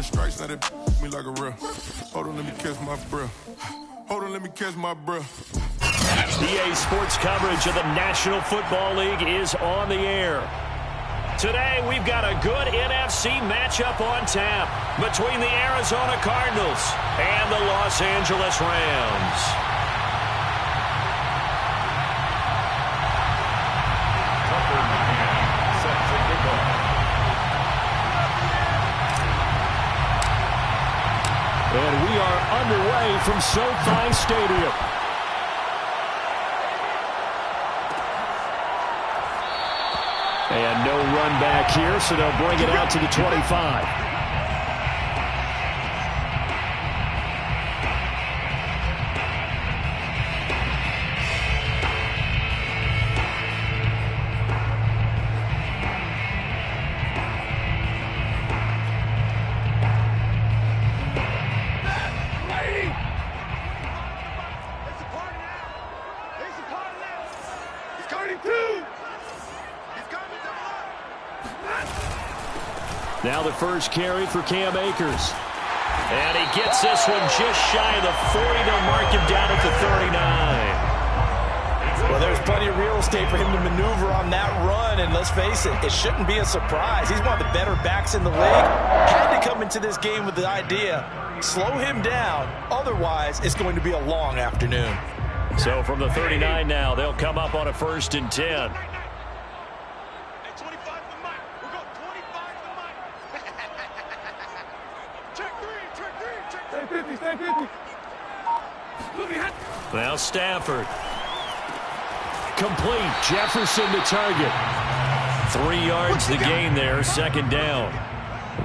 Strikes, now they me like a real. Hold on, let me catch my breath. Hold on, let me catch my breath. EA Sports coverage of the National Football League is on the air. Today, we've got a good NFC matchup on tap between the Arizona Cardinals and the Los Angeles Rams. And we are underway from SoFi Stadium. And no run back here, so they'll bring it out to the 25. Now the first carry for Cam Akers. And he gets this one just shy of the 40. They'll mark him down at the 39. Well, there's plenty of real estate for him to maneuver on that run. And let's face it, it shouldn't be a surprise. He's one of the better backs in the league. Had to come into this game with the idea, slow him down. Otherwise, it's going to be a long afternoon. So from the 39 now, they'll come up on a 1st and 10. Now Stafford. Complete. Jefferson to target. 3 yards the gain there, 2nd down.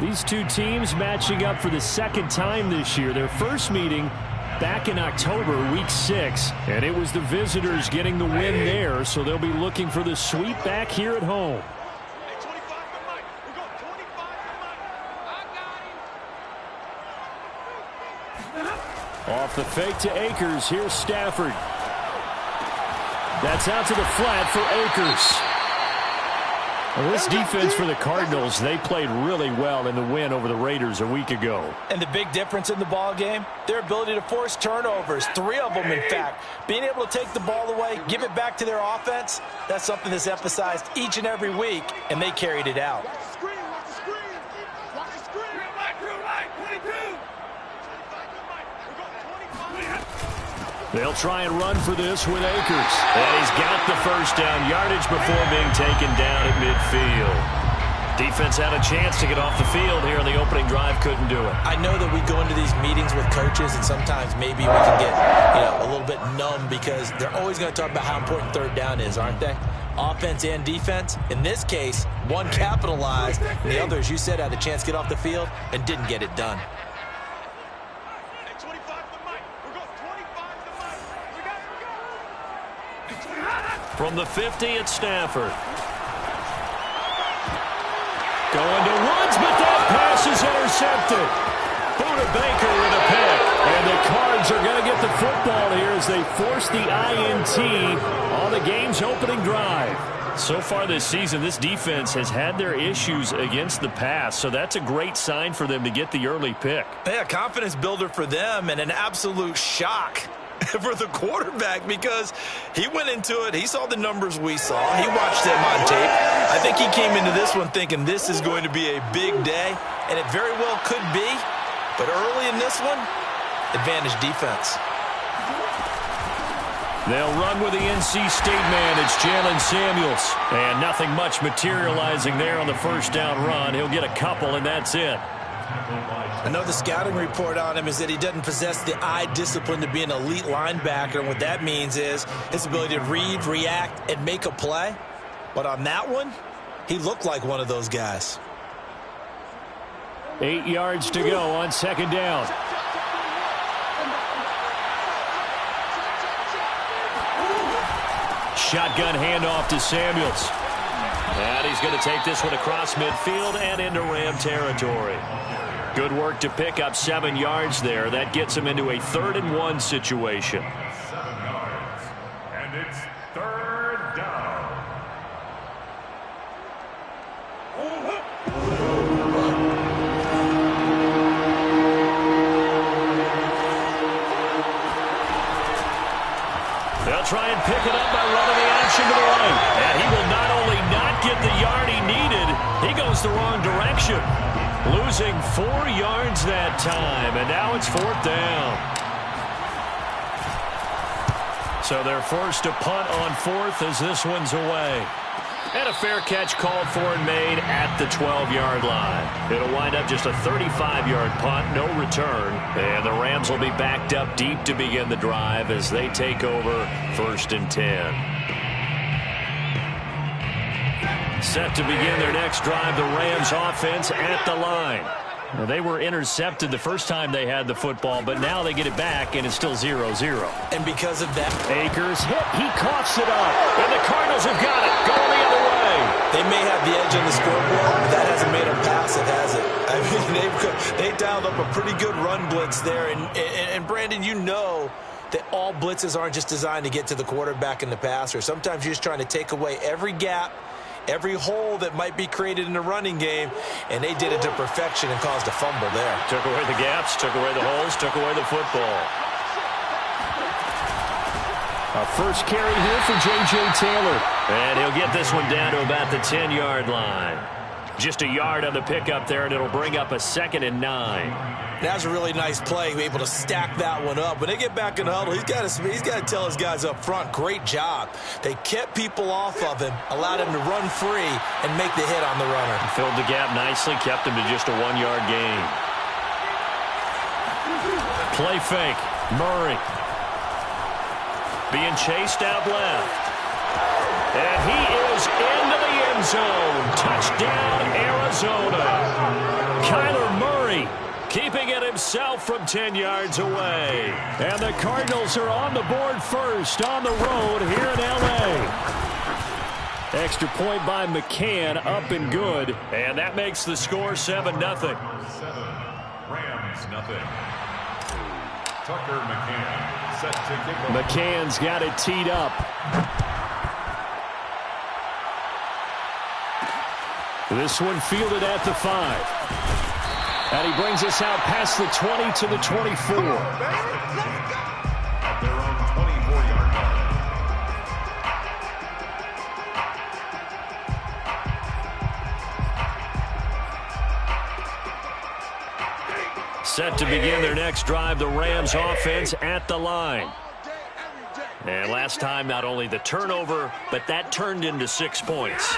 These two teams matching up for the 2nd time this year. Their first meeting back in October, week 6. And it was the visitors getting the win there, so they'll be looking for the sweep back here at home. Off the fake to Akers. Here's Stafford. That's out to the flat for Akers. Well, this defense for the Cardinals, they played really well in the win over the Raiders a week ago. And the big difference in the ball game, their ability to force turnovers, 3 of them in fact. Being able to take the ball away, give it back to their offense, that's something that's emphasized each and every week, and they carried it out. They'll try and run for this with Akers. And he's got the 1st down yardage before being taken down at midfield. Defense had a chance to get off the field here in the opening drive, couldn't do it. I know that we go into these meetings with coaches, and sometimes maybe we can get a little bit numb because they're always going to talk about how important 3rd down is, aren't they? Offense and defense. In this case, one capitalized, and the other, as you said, had a chance to get off the field and didn't get it done. From the 50 at Stafford. Going to Woods, but that pass is intercepted. Buda Baker with a pick. And the Cards are going to get the football here as they force the INT on the game's opening drive. So far this season, this defense has had their issues against the pass, so that's a great sign for them to get the early pick. Yeah, confidence builder for them and an absolute shock for the quarterback because he went into it. He saw the numbers we saw. He watched them on tape. I think he came into this one thinking this is going to be a big day, and it very well could be. But early in this one, advantage defense. They'll run with the NC State man. It's Jalen Samuels. And nothing much materializing there on the 1st down run. He'll get a couple, and that's it. I know the scouting report on him is that he doesn't possess the eye discipline to be an elite linebacker. And what that means is his ability to read, react, and make a play. But on that one, he looked like one of those guys. 8 yards to go on 2nd down. Shotgun handoff to Samuels. And he's going to take this one across midfield and into Ram territory. Good work to pick up 7 yards there. That gets him into a 3rd and 1 situation. 7 yards. And it's 3rd down. try and pick it up by running the action to the right. And he will not only not get the yard he needed, he goes the wrong direction. Losing 4 yards that time, and now it's 4th down. So they're forced to punt on 4th as this one's away. And a fair catch called for and made at the 12-yard line. It'll wind up just a 35-yard punt, no return. And the Rams will be backed up deep to begin the drive as they take over 1st and 10. Set to begin their next drive, the Rams offense at the line. Well, they were intercepted the first time they had the football, but now they get it back, and it's still 0-0. And because of that, Akers hit. He coughs it up, and the Cardinals have got it. Going the other way. they may have the edge on the scoreboard, but that hasn't made them pass it, has it? I mean, they dialed up a pretty good run blitz there. And Brandon, you know that all blitzes aren't just designed to get to the quarterback and the passer. Sometimes you're just trying to take away every gap, every hole that might be created in the running game, and they did it to perfection and caused a fumble there. Took away the gaps, took away the holes, took away the football. A first carry here for J.J. Taylor. And he'll get this one down to about the 10-yard line. Just a yard on the pickup there, and it'll bring up a 2nd and 9. That was a really nice play, able to stack that one up. When they get back in the huddle, he's got to tell his guys up front, great job. They kept people off of him, allowed him to run free, and make the hit on the runner. Filled the gap nicely, kept him to just a 1-yard gain. Play fake, Murray. Being chased out left. And he is into the end zone. Touchdown, Arizona. Kyler Murray keeping it himself from 10 yards away. And the Cardinals are on the board first on the road here in L.A. Extra point by McCann, up and good. And that makes the score 7-0. Rams, nothing. Tucker McCann set to kick off. McCann's got it teed up. This one fielded at the 5. And he brings us out past the 20 to the 24. At their own 24-yard line. Set to begin their next drive, the Rams offense at the line. And last time, not only the turnover, but that turned into 6 points.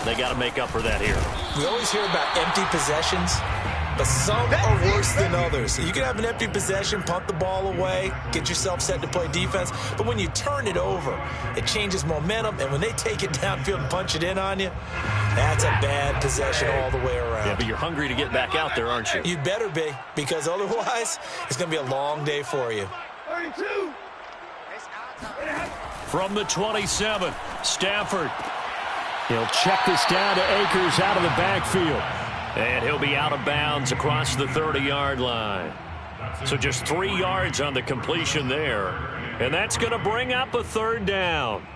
They got to make up for that here. We always hear about empty possessions, but some are worse than others. You can have an empty possession, punt the ball away, get yourself set to play defense, but when you turn it over, it changes momentum, and when they take it downfield and punch it in on you, that's a bad possession all the way around. Yeah, but you're hungry to get back out there, aren't you? You'd better be, because otherwise, it's going to be a long day for you. 32. From the 27, Stafford. He'll check this down to Akers out of the backfield. And he'll be out of bounds across the 30-yard line. So just 3 yards on the completion there. And that's going to bring up a 3rd down.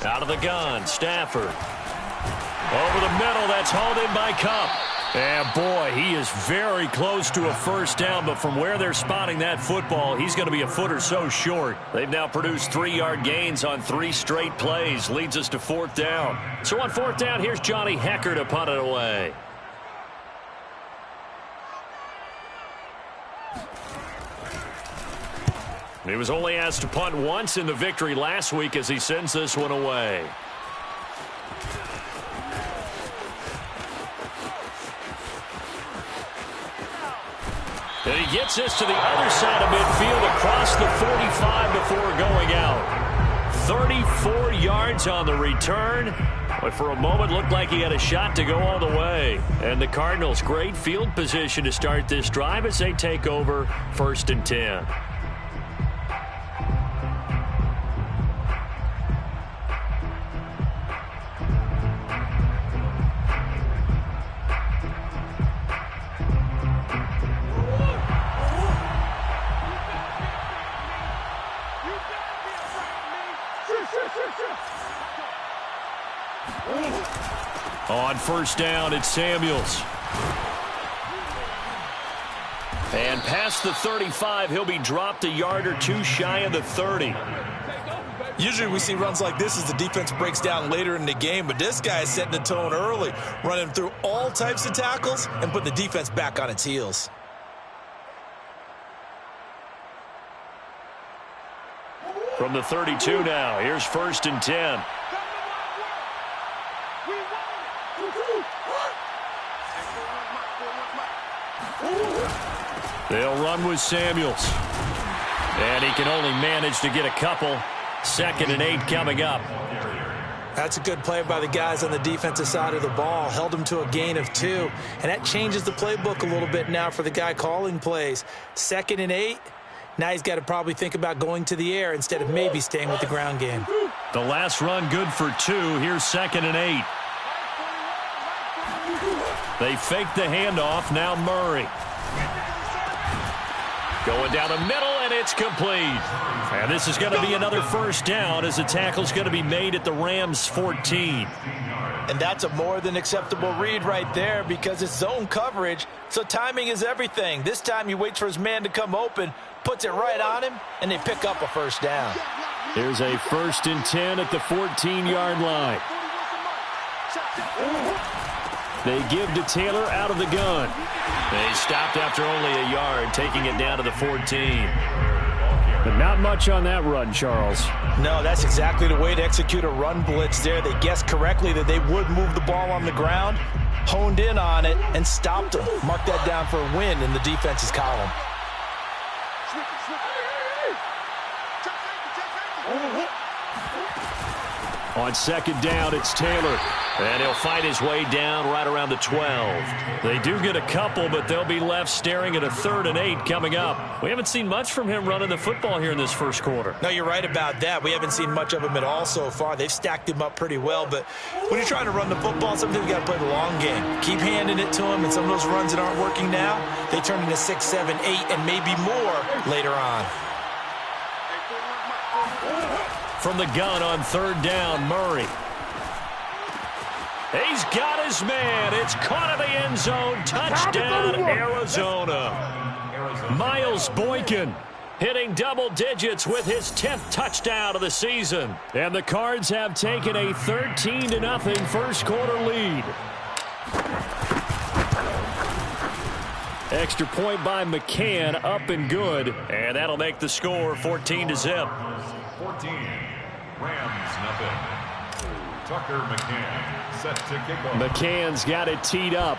Out of the gun, Stafford. Over the middle, that's hauled in by Kupp. And boy, he is very close to a 1st down, but from where they're spotting that football, he's going to be a foot or so short. They've now produced 3-yard gains on 3 straight plays. Leads us to 4th down. So on 4th down, here's Johnny Hekker to punt it away. He was only asked to punt once in the victory last week as he sends this one away. And he gets this to the other side of midfield across the 45 before going out. 34 yards on the return. But for a moment, looked like he had a shot to go all the way. And the Cardinals, great field position to start this drive as they take over 1st and 10. On first down, it's Samuels. And past the 35, he'll be dropped a yard or two shy of the 30. Usually we see runs like this as the defense breaks down later in the game, but this guy is setting the tone early, running through all types of tackles and putting the defense back on its heels. From the 32 now, here's first and 10. They'll run with Samuels. And he can only manage to get a couple. 2nd and 8 coming up. That's a good play by the guys on the defensive side of the ball. Held him to a gain of 2. And that changes the playbook a little bit now for the guy calling plays. 2nd and 8. Now he's got to probably think about going to the air instead of maybe staying with the ground game. The last run good for 2. Here's 2nd and 8. They fake the handoff. Now Murray. Going down the middle, and it's complete. And this is going to be another first down as the tackle's going to be made at the Rams' 14. And that's a more than acceptable read right there because it's zone coverage, so timing is everything. This time he waits for his man to come open, puts it right on him, and they pick up a first down. Here's a 1st and 10 at the 14-yard line. They give to Taylor out of the gun. They stopped after only a yard, taking it down to the 14. But not much on that run, Charles. No, that's exactly the way to execute a run blitz there. They guessed correctly that they would move the ball on the ground, honed in on it, and stopped them. Mark that down for a win in the defense's column. On 2nd down, it's Taylor. And he'll fight his way down right around the 12. They do get a couple, but they'll be left staring at a 3rd and 8 coming up. We haven't seen much from him running the football here in this first quarter. No, you're right about that. We haven't seen much of him at all so far. They've stacked him up pretty well, but when you're trying to run the football, sometimes you got to play the long game. Keep handing it to him, and some of those runs that aren't working now, they turn into 6, 7, 8, and maybe more later on. From the gun on 3rd down, Murray. He's got his man. It's caught in the end zone. Touchdown, Arizona. Miles Boykin hitting double digits with his 10th touchdown of the season. And the Cards have taken a 13-0 first quarter lead. Extra point by McCann, up and good. And that'll make the score 14-0. 14, Rams nothing. Tucker McCann set to kick off. McCann's got it teed up.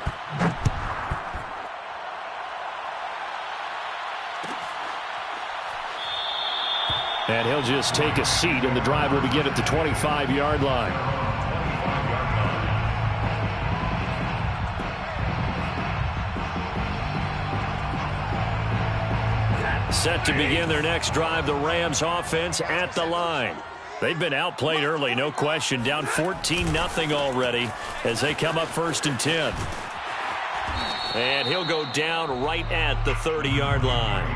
And he'll just take a seat, and the drive will begin at the 25-yard line. Set to begin their next drive, the Rams offense at the line. They've been outplayed early, no question. Down 14-0 already as they come up 1st and 10. And he'll go down right at the 30-yard line.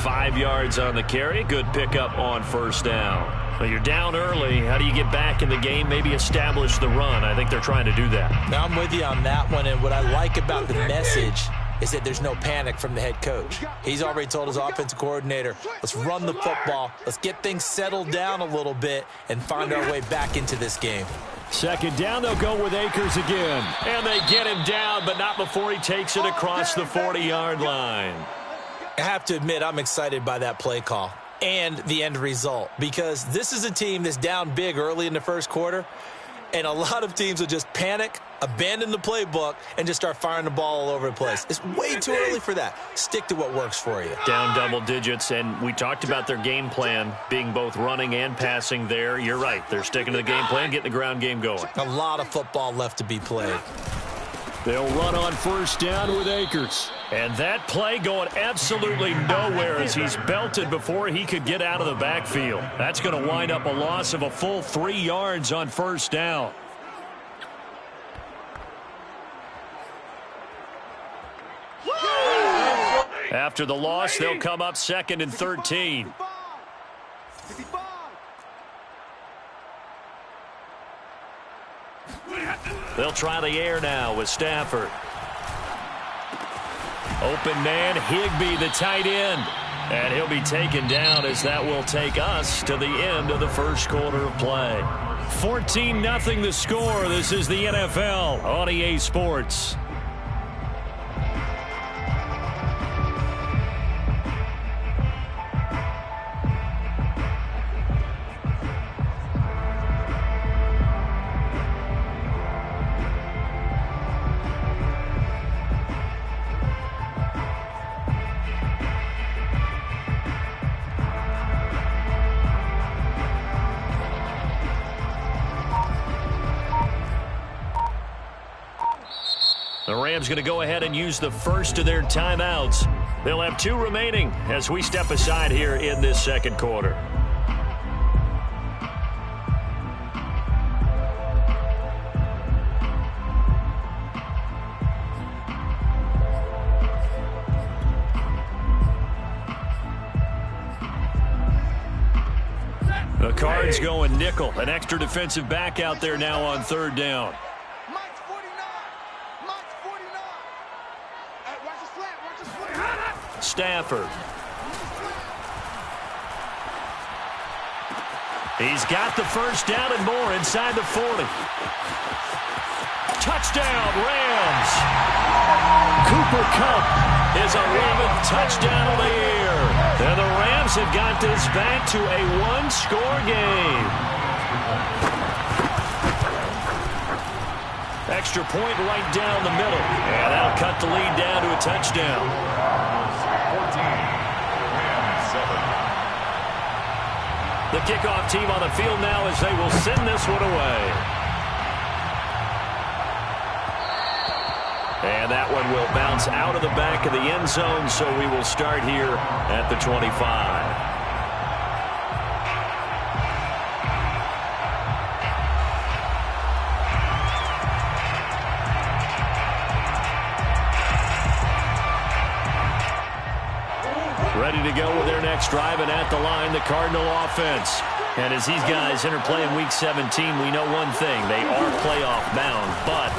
5 yards on the carry. Good pickup on 1st down. Well, you're down early. How do you get back in the game? Maybe establish the run. I think they're trying to do that. Now, I'm with you on that one, and what I like about the message is that there's no panic from the head coach. He's already told his offensive coordinator, let's run the football, let's get things settled down a little bit and find our way back into this game. 2nd down, they'll go with Akers again. And they get him down, but not before he takes it across the 40-yard line. I have to admit, I'm excited by that play call and the end result because this is a team that's down big early in the first quarter, and a lot of teams will just panic, abandon the playbook, and just start firing the ball all over the place. It's way too early for that. Stick to what works for you. Down double digits, and we talked about their game plan being both running and passing there. You're right. They're sticking to the game plan, getting the ground game going. A lot of football left to be played. They'll run on 1st down with Akers. And that play going absolutely nowhere as he's belted before he could get out of the backfield. That's going to wind up a loss of a full 3 yards on 1st down. After the loss, they'll come up 2nd and 13. They'll try the air now with Stafford. Open man, Higbee, the tight end. And he'll be taken down as that will take us to the end of the first quarter of play. 14-0 the score. This is the NFL on EA Sports. The Rams going to go ahead and use the first of their timeouts. They'll have 2 remaining as we step aside here in this second quarter. The Cards going nickel. An extra defensive back out there now on third down. Stafford. He's got the first down and more inside the 40. Touchdown, Rams. Cooper Kupp, his 11th touchdown of the year. And the Rams have got this back to a 1-score game. Extra point right down the middle. And that'll cut the lead down to a touchdown. 14-7. The kickoff team on the field now as they will send this one away. And that one will bounce out of the back of the end zone, so we will start here at the 25. Ready to go with their next drive, and at the line, the Cardinal offense. And as these guys enter play in Week 17, we know one thing. They are playoff bound, but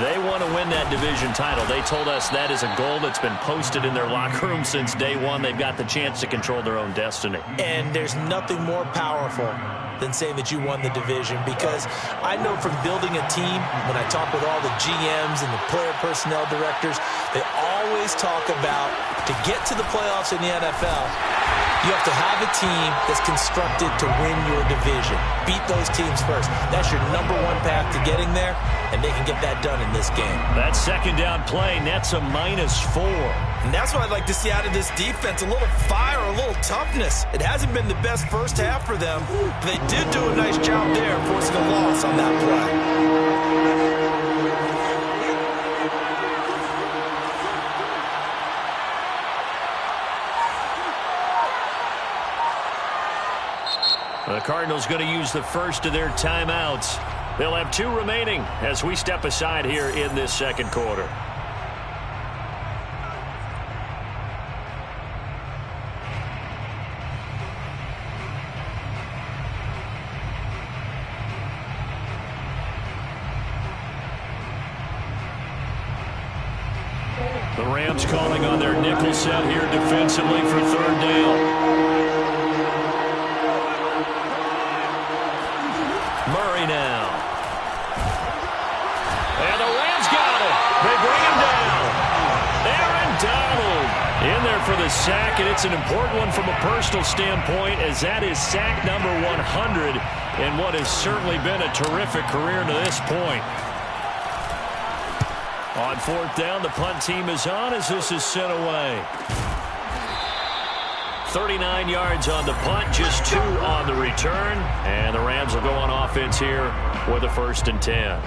they want to win that division title. They told us that is a goal that's been posted in their locker room since day one. They've got the chance to control their own destiny. And there's nothing more powerful than saying that you won the division, because I know from building a team, when I talk with all the GMs and the player personnel directors, they always talk about, to get to the playoffs in the NFL, you have to have a team that's constructed to win your division. Beat those teams first. That's your #1 path to getting there, and they can get that done in this game. That second down play nets a -4. And that's what I'd like to see out of this defense, a little fire, a little toughness. It hasn't been the best first half for them, but they did do a nice job there forcing a loss on that play. The Cardinals going to use the first of their timeouts. They'll have 2 remaining as we step aside here in this second quarter. The Rams calling on their nickel set here defensively for third down. Murray now. And the Rams got it. They bring him down. Aaron Donald in there for the sack, and it's an important one from a personal standpoint, as that is sack number 100 in what has certainly been a terrific career to this point. On fourth down, the punt team is on as this is sent away. 39 yards on the punt, just 2 on the return. And the Rams will go on offense here with a 1st and 10.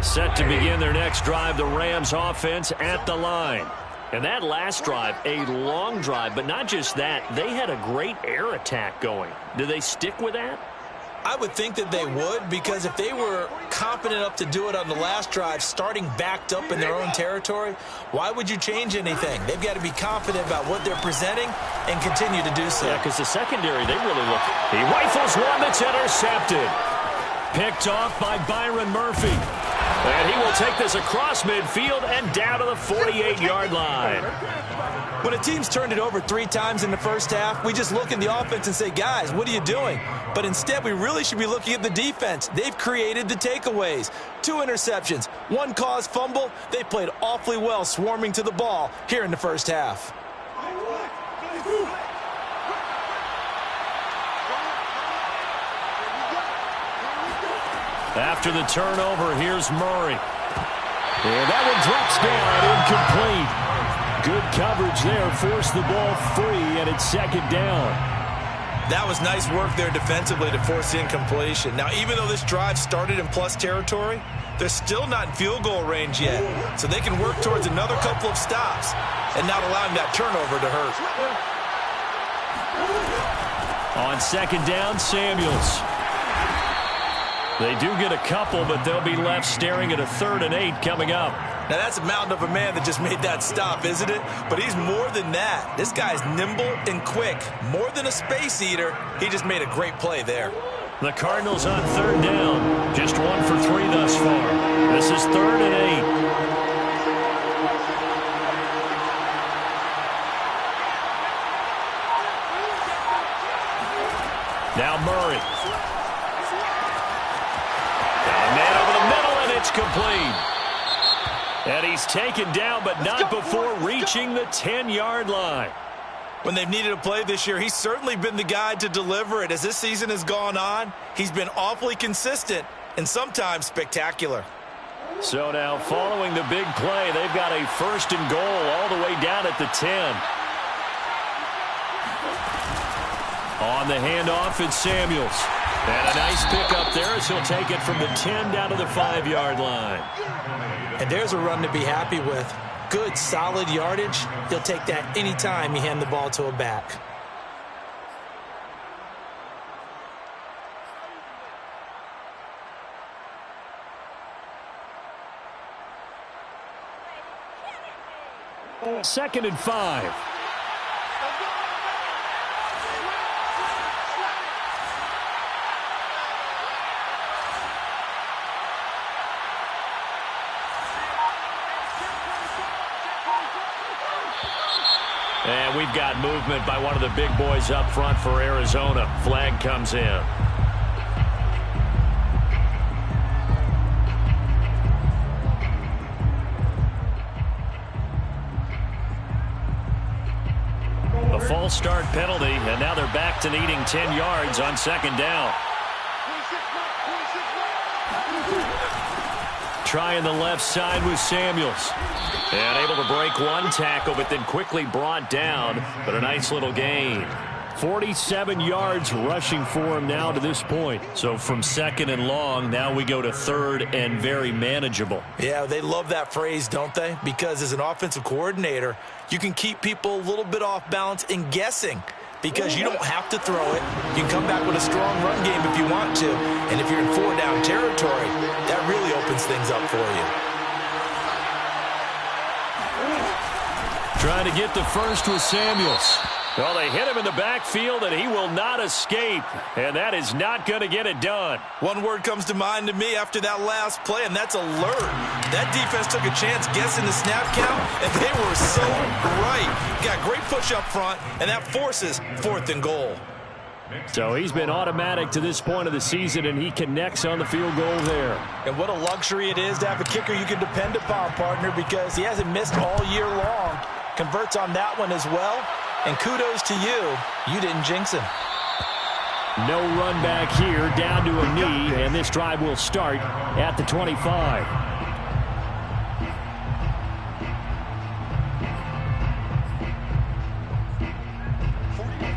Set to begin their next drive, the Rams offense at the line. And that last drive, a long drive, but not just that, they had a great air attack going. Do they stick with that? I would think that they would, because if they were confident enough to do it on the last drive, starting backed up in their own territory, why would you change anything? They've got to be confident about what they're presenting and continue to do so. Yeah, because the secondary, they really look. He rifles one that's intercepted. picked off by Byron Murphy. And he will take this across midfield and down to the 48-yard line. When a team's turned it over 3 times in the first half, we just look at the offense and say, guys, what are you doing? But instead, we really should be looking at the defense. They've created the takeaways. 2 interceptions, 1 caused fumble. They played awfully well swarming to the ball here in the first half. After the turnover, here's Murray. And that one drops down, incomplete. Good coverage there, forced the ball free, and it's 2nd down. That was nice work there defensively to force the incompletion. Now, even though this drive started in plus territory, they're still not in field goal range yet. So they can work towards another couple of stops and not allowing that turnover to hurt. On 2nd down, Samuels. They do get a couple, but they'll be left staring at a 3rd and 8 coming up. Now, that's a mountain of a man that just made that stop, isn't it? But he's more than that. This guy's nimble and quick. More than a space eater, he just made a great play there. The Cardinals on 3rd down. Just 1 for 3 thus far. This is 3rd and 8. Now Murray. Got a man over the middle, and it's complete. And he's taken down, but not before reaching the 10-yard line. When they've needed a play this year, he's certainly been the guy to deliver it. As this season has gone on, he's been awfully consistent and sometimes spectacular. So now following the big play, they've got a 1st and goal all the way down at the 10. On the handoff, it's Samuels. And a nice pickup there as he'll take it from the 10 down to the 5-yard line. And there's a run to be happy with. Good, solid yardage. He'll take that anytime you hand the ball to a back. Second and 5. And we've got movement by one of the big boys up front for Arizona. Flag comes in. A false start penalty, and now they're back to needing 10 yards on 2nd down. Trying the left side with Samuels. And able to break 1 tackle, but then quickly brought down. But a nice little gain. 47 yards rushing for him now to this point. So from 2nd and long, now we go to 3rd and very manageable. Yeah, they love that phrase, don't they? Because as an offensive coordinator, you can keep people a little bit off balance and guessing. Because you don't have to throw it. You can come back with a strong run game if you want to. And if you're in 4-down territory, that really opens things up for you. Trying to get the first with Samuels. Well, they hit him in the backfield, and he will not escape. And that is not going to get it done. One word comes to mind to me after that last play, and that's alert. That defense took a chance guessing the snap count, and they were so right. Got great push up front, and that forces 4th and goal. So he's been automatic to this point of the season, and he connects on the field goal there. And what a luxury it is to have a kicker you can depend upon, partner, because he hasn't missed all year long. Converts on that one as well. And kudos to you. You didn't jinx him. No run back here, down to a knee, and this drive will start at the 25.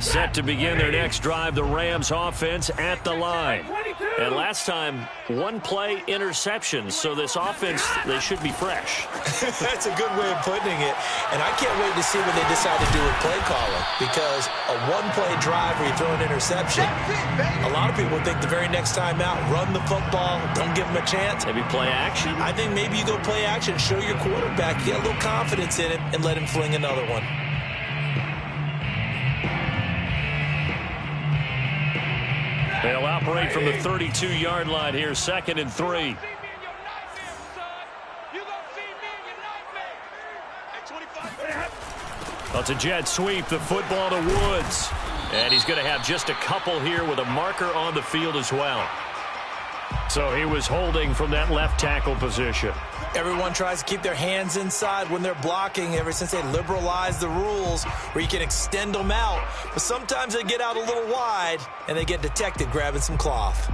Set to begin their next drive, the Rams offense at the line. And last time, 1 play interception, so this offense, they should be fresh. That's a good way of putting it. And I can't wait to see what they decide to do with play calling, because a 1-play drive where you throw an interception, a lot of people think the very next time out, run the football, don't give them a chance. Maybe play action. I think maybe you go play action, show your quarterback, get a little confidence in him, and let him fling another one. They'll operate from the 32-yard line here, 2nd and 3. Well, it's a jet sweep, the football to Woods. And he's going to have just a couple here with a marker on the field as well. So he was holding from that left tackle position. Everyone tries to keep their hands inside when they're blocking ever since they liberalized the rules where you can extend them out. But sometimes they get out a little wide and they get detected grabbing some cloth.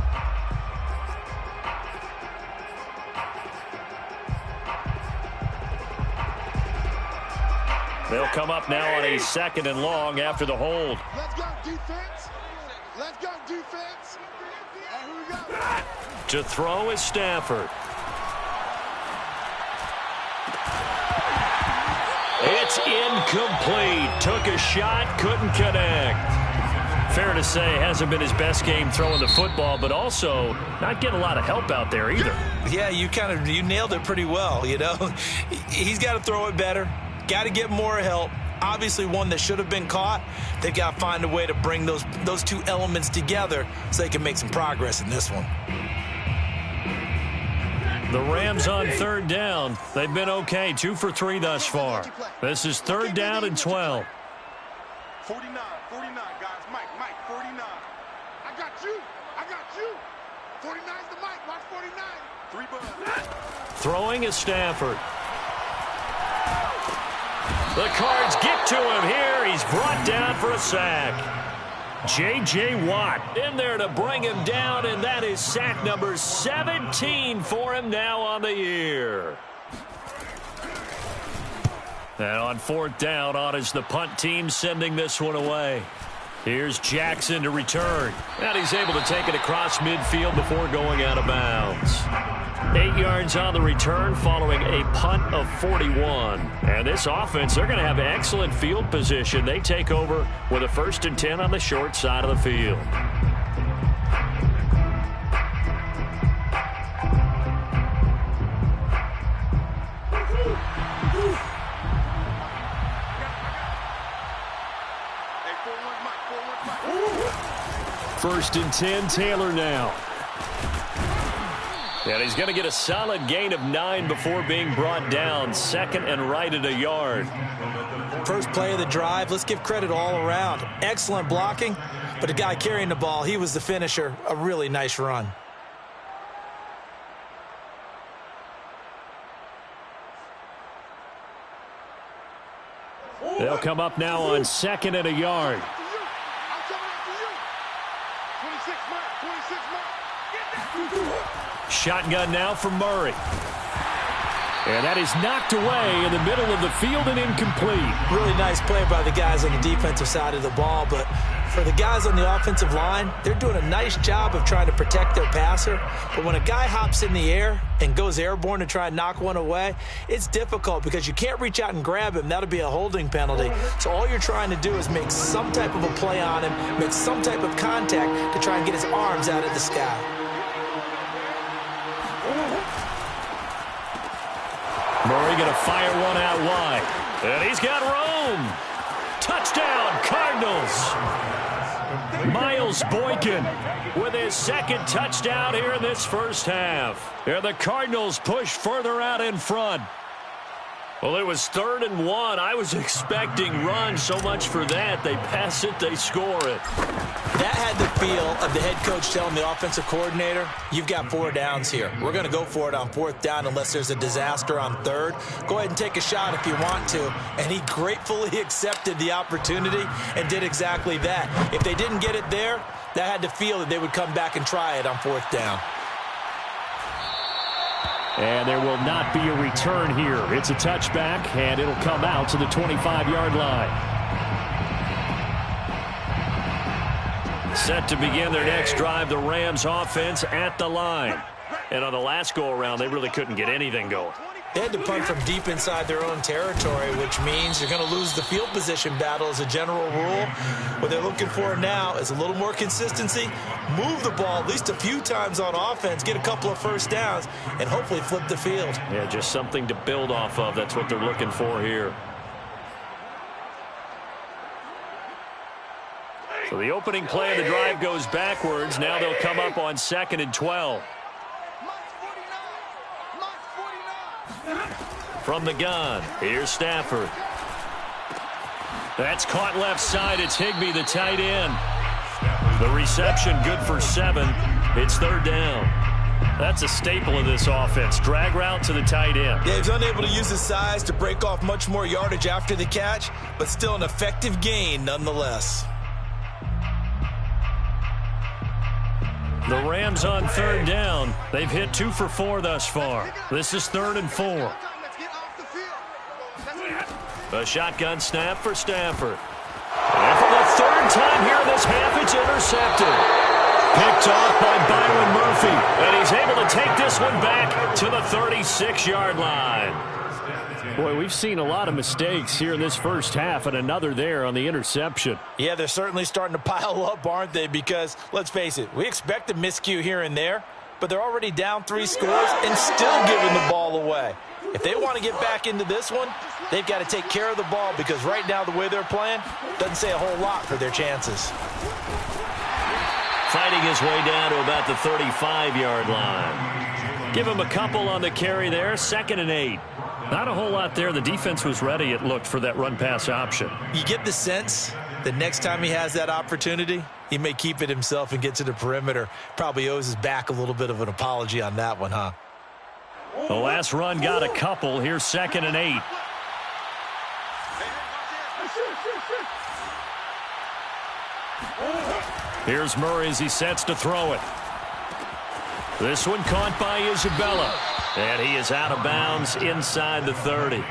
They'll come up now on a 2nd and long after the hold. Let's go, defense. Let's go, defense. And here we go. To throw is Stafford. It's incomplete. Took a shot, couldn't connect. Fair to say, hasn't been his best game throwing the football, but also not getting a lot of help out there either. Yeah, you nailed it pretty well, you know. He's got to throw it better. Got to get more help. Obviously one that should have been caught. They've got to find a way to bring those two elements together so they can make some progress in this one. The Rams on 3rd down. They've been okay, 2 for 3 thus far. This is 3rd down and 12. 49, guys. Mike, 49. I got you. 49's the Mike. Watch 49. 3 buttons. Throwing is Stafford. The Cards get to him here. He's brought down for a sack. J.J. Watt in there to bring him down, and that is sack number 17 for him now on the year. And on 4th down, on is the punt team sending this one away. Here's Jackson to return. And he's able to take it across midfield before going out of bounds. 8 yards on the return following a punt of 41. And this offense, they're going to have excellent field position. They take over with a 1st and 10 on the short side of the field. First and 10, Taylor now. And he's going to get a solid gain of 9 before being brought down. 2nd and right at a yard. First play of the drive, let's give credit all around. Excellent blocking, but the guy carrying the ball, he was the finisher. A really nice run. They'll come up now on 2nd and a yard. Shotgun now for Murray. And that is knocked away in the middle of the field and incomplete. Really nice play by the guys on the defensive side of the ball, but for the guys on the offensive line, they're doing a nice job of trying to protect their passer. But when a guy hops in the air and goes airborne to try and knock one away, it's difficult because you can't reach out and grab him. That'll be a holding penalty. So all you're trying to do is make some type of a play on him, make some type of contact to try and get his arms out of the sky. Murray going to fire one out wide. And he's got room. Touchdown, Cardinals. Miles Boykin with his 2nd touchdown here in this first half. And the Cardinals push further out in front. Well, it was 3rd and 1. I was expecting run, so much for that. They pass it, they score it. That had the feel of the head coach telling the offensive coordinator, you've got 4 downs here. We're going to go for it on 4th down unless there's a disaster on 3rd. Go ahead and take a shot if you want to. And he gratefully accepted the opportunity and did exactly that. If they didn't get it there, that had the feel that they would come back and try it on 4th down. And there will not be a return here. It's a touchback, and it'll come out to the 25-yard line. Set to begin their next drive, the Rams offense at the line. And on the last go-around, they really couldn't get anything going. They had to punt from deep inside their own territory, which means you're going to lose the field position battle as a general rule. What they're looking for now is a little more consistency, move the ball at least a few times on offense, get a couple of 1st downs, and hopefully flip the field. Yeah, just something to build off of. That's what they're looking for here. So the opening play of the drive goes backwards. Now they'll come up on 2nd and 12. From the gun, here's Stafford. That's caught left side. It's Higbee, the tight end. The reception good for 7. It's 3rd down. That's a staple of this offense. Drag route to the tight end. Yeah, he's unable to use his size to break off much more yardage after the catch, but still an effective gain nonetheless. The Rams on 3rd down. They've hit 2 for 4 thus far. This is 3rd and 4. A shotgun snap for Stafford. And for the 3rd time here in this half, it's intercepted. Picked off by Byron Murphy. And he's able to take this one back to the 36-yard line. Boy, we've seen a lot of mistakes here in this first half, and another there on the interception. Yeah, they're certainly starting to pile up, aren't they? Because, let's face it, we expect a miscue here and there, but they're already down 3 scores and still giving the ball away. If they want to get back into this one, they've got to take care of the ball, because right now the way they're playing doesn't say a whole lot for their chances. Fighting his way down to about the 35-yard line. Give him a couple on the carry there. 2nd and 8. Not a whole lot there. The defense was ready, it looked, for that run-pass option. You get the sense that next time he has that opportunity, he may keep it himself and get to the perimeter. Probably owes his back a little bit of an apology on that one, huh? The last run got a couple. Here's 2nd and 8. Here's Murray as he sets to throw it. This one caught by Isabella. And he is out of bounds inside the 30.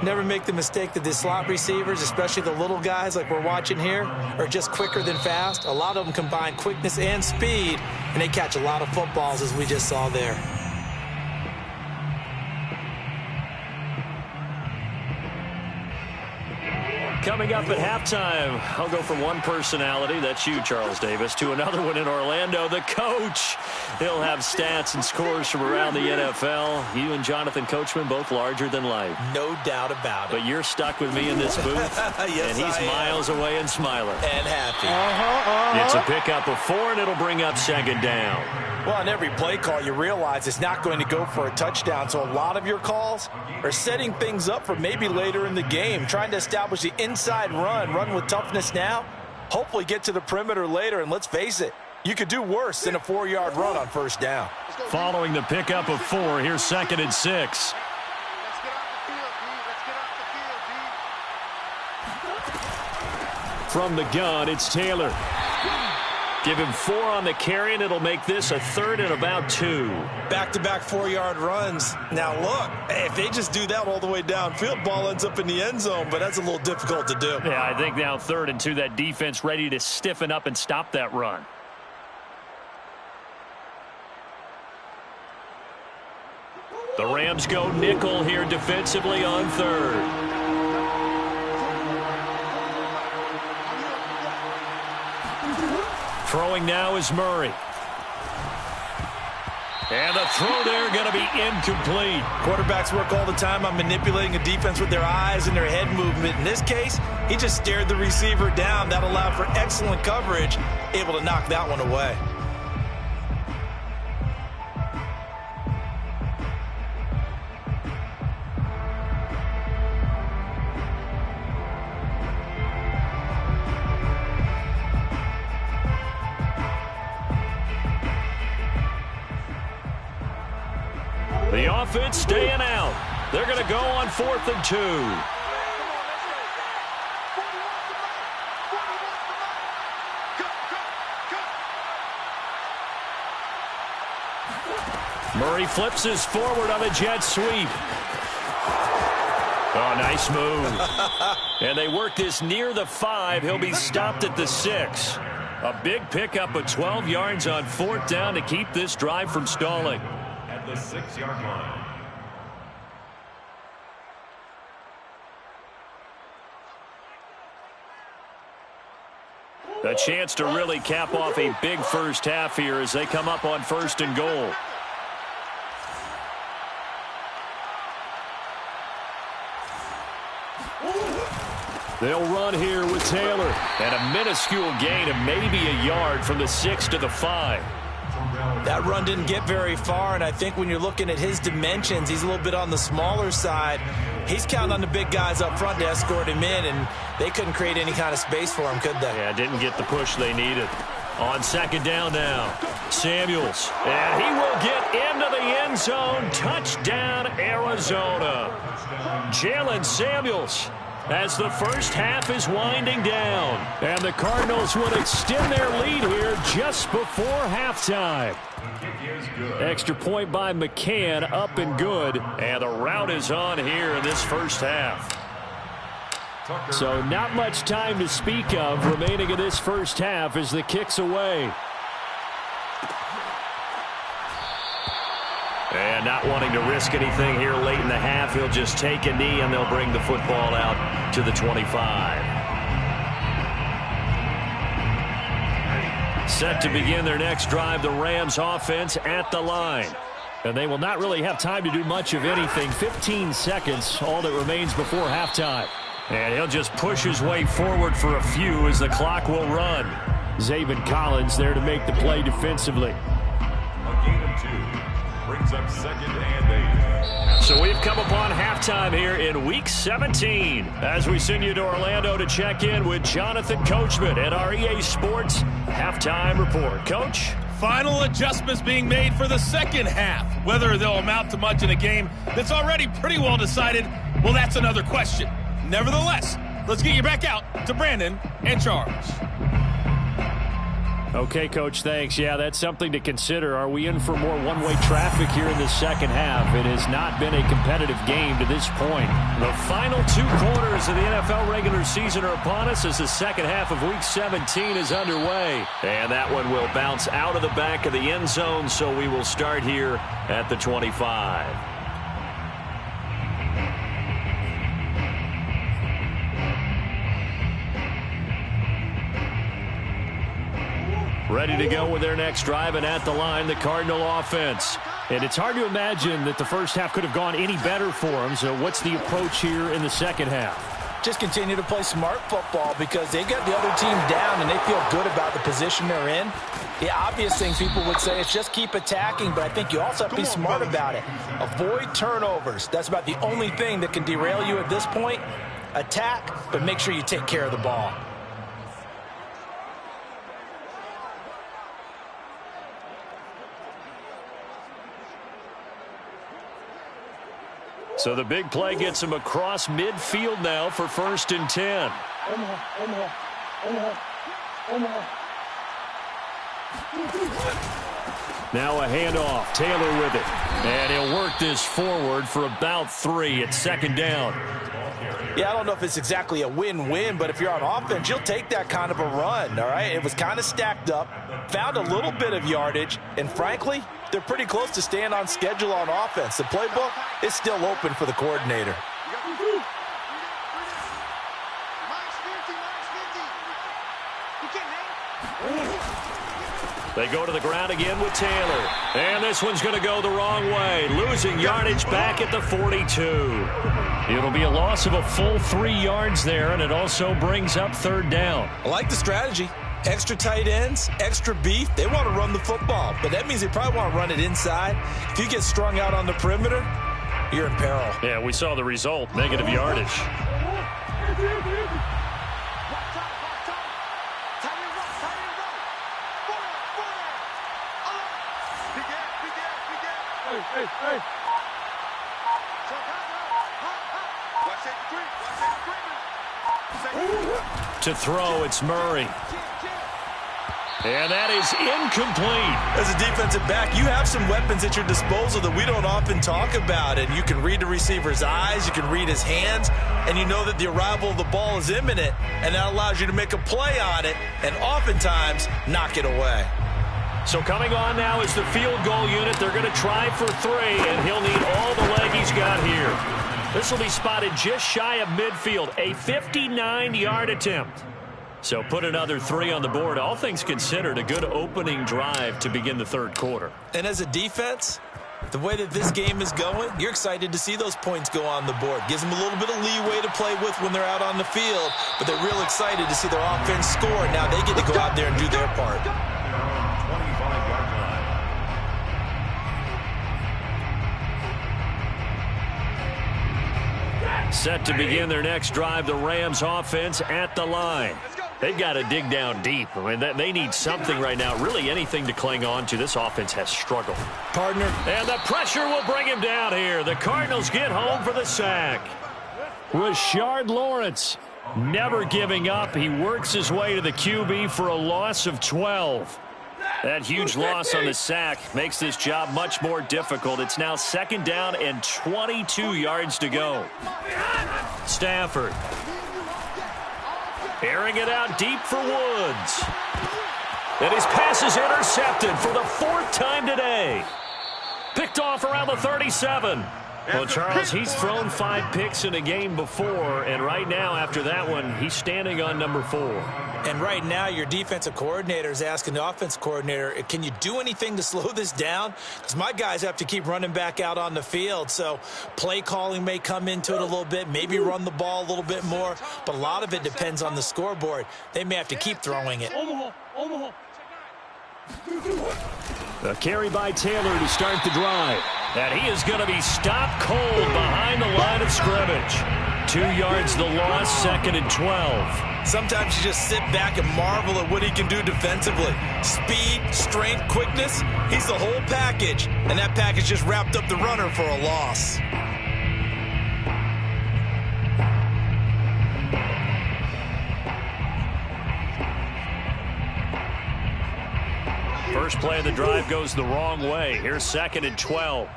Never make the mistake that the slot receivers, especially the little guys like we're watching here, are just quicker than fast. A lot of them combine quickness and speed, and they catch a lot of footballs, as we just saw there. Coming up at halftime, I'll go from one personality, that's you, Charles Davis, to another one in Orlando, the coach. He'll have stats and scores from around the NFL. You and Jonathan Coachman, both larger than life. No doubt about it. But you're stuck with me in this booth, yes, and he's miles away and smiling. And happy. It's a pickup of 4, and it'll bring up 2nd down. Well, on every play call, you realize it's not going to go for a touchdown, so a lot of your calls are setting things up for maybe later in the game, trying to establish the inside run with toughness now, hopefully get to the perimeter later, and let's face it, you could do worse than a 4-yard run on 1st down. Following the pickup of 4, here's 2nd and 6. From the gun, it's Taylor. Give him 4 on the carry, and it'll make this a 3rd and about 2. Back-to-back 4-yard runs. Now, look, if they just do that all the way downfield, ball ends up in the end zone, but that's a little difficult to do. Yeah, I think now 3rd and 2, that defense ready to stiffen up and stop that run. The Rams go nickel here defensively on 3rd. Throwing now is Murray. And the throw there going to be incomplete. Quarterbacks work all the time on manipulating a defense with their eyes and their head movement. In this case, he just stared the receiver down. That allowed for excellent coverage, able to knock that one away. The offense staying out. They're going to go on 4th and 2. Murray flips his forward on a jet sweep. Oh, nice move. And they work this near the 5. He'll be stopped at the 6. A big pickup of 12 yards on 4th down to keep this drive from stalling. At the 6-yard line. A chance to really cap off a big first half here as they come up on 1st and goal. They'll run here with Taylor. And a minuscule gain of maybe a yard from the 6 to the 5. That run didn't get very far, and I think when you're looking at his dimensions, he's a little bit on the smaller side. He's counting on the big guys up front to escort him in, and they couldn't create any kind of space for him, could they? Yeah, didn't get the push they needed. On second down now, Samuels. And he will get into the end zone. Touchdown, Arizona. Jalen Samuels, as the first half is winding down. And the Cardinals will extend their lead here just before halftime. Extra point by McCann, up and good. And the route is on here in this first half. So not much time to speak of remaining in this first half as the kick's away. And not wanting to risk anything here late in the half, he'll just take a knee and they'll bring the football out to the 25. Set to begin their next drive, the Rams offense at the line. And they will not really have time to do much of anything. 15 seconds, all that remains before halftime. And he'll just push his way forward for a few as the clock will run. Zaven Collins there to make the play defensively. A gain of 2 brings up 2nd and 8. So we've come upon halftime here in Week 17 as we send you to Orlando to check in with Jonathan Coachman at our EA Sports Halftime Report. Coach? Final adjustments being made for the second half. Whether they'll amount to much in a game that's already pretty well decided, well, that's another question. Nevertheless, let's get you back out to Brandon and Charles. Okay, Coach, thanks. Yeah, that's something to consider. Are we in for more one-way traffic here in the second half? It has not been a competitive game to this point. The final 2 quarters of the NFL regular season are upon us as the second half of Week 17 is underway. And that one will bounce out of the back of the end zone, so we will start here at the 25. Ready to go with their next drive, and at the line, the Cardinal offense. And it's hard to imagine that the first half could have gone any better for them. So what's the approach here in the second half? Just continue to play smart football because they got the other team down and they feel good about the position they're in. The obvious thing people would say is just keep attacking, but I think you also have to be smart about it. Avoid turnovers. That's about the only thing that can derail you at this point. Attack, but make sure you take care of the ball. So the big play gets him across midfield now for 1st and 10. Now a handoff. Taylor with it. And he'll work this forward for about 3 at 2nd down. Yeah, I don't know if it's exactly a win-win, but if you're on offense, you'll take that kind of a run, all right? It was kind of stacked up, found a little bit of yardage, and frankly, they're pretty close to staying on schedule on offense. The playbook is still open for the coordinator. They go to the ground again with Taylor. And this one's going to go the wrong way. Losing yardage back at the 42. It'll be a loss of a full 3 yards there, and it also brings up 3rd down. I like the strategy. Extra tight ends, extra beef. They want to run the football, but that means they probably want to run it inside. If you get strung out on the perimeter, you're in peril. Yeah, we saw the result, negative yardage. To throw, it's Murray. And that is incomplete. As a defensive back, you have some weapons at your disposal that we don't often talk about. And you can read the receiver's eyes, you can read his hands, and you know that the arrival of the ball is imminent. And that allows you to make a play on it and oftentimes knock it away. So coming on now is the field goal unit. They're going to try for 3, and he'll need all the leg he's got here. This will be spotted just shy of midfield, a 59-yard attempt. So put another 3 on the board. All things considered, a good opening drive to begin the 3rd quarter. And as a defense, The way that this game is going, you're excited to see those points go on the board. Gives them a little bit of leeway to play with when they're out on the field, but they're real excited to see their offense score. Now they get to go out there and do their part. 25-yard line. Set to begin their next drive, the Rams offense at the line. They've got to dig down deep. I mean, they need something right now, really anything to cling on to. This offense has struggled. Partner. And the pressure will bring him down here. The Cardinals get home for the sack. Rashard Lawrence never giving up. He works his way to the QB for a loss of 12. That huge loss on the sack makes this job much more difficult. It's now 2nd down and 22 yards to go. Stafford. Airing it out deep for Woods. And his pass is intercepted for the 4th time today. Picked off around the 37. Well, Charles, he's thrown 5 picks in a game before, and right now, after that one, he's standing on number 4. And right now, your defensive coordinator is asking the offensive coordinator, can you do anything to slow this down? Because my guys have to keep running back out on the field. So play calling may come into it a little bit, maybe run the ball a little bit more, but a lot of it depends on the scoreboard. They may have to keep throwing it. A carry by Taylor to start the drive. And he is going to be stopped cold behind the line of scrimmage. 2 yards the loss, 2nd and 12. Sometimes you just sit back and marvel at what he can do defensively. Speed, strength, quickness, he's the whole package. And that package just wrapped up the runner for a loss. First play of the drive goes the wrong way. Here's 2nd and 12.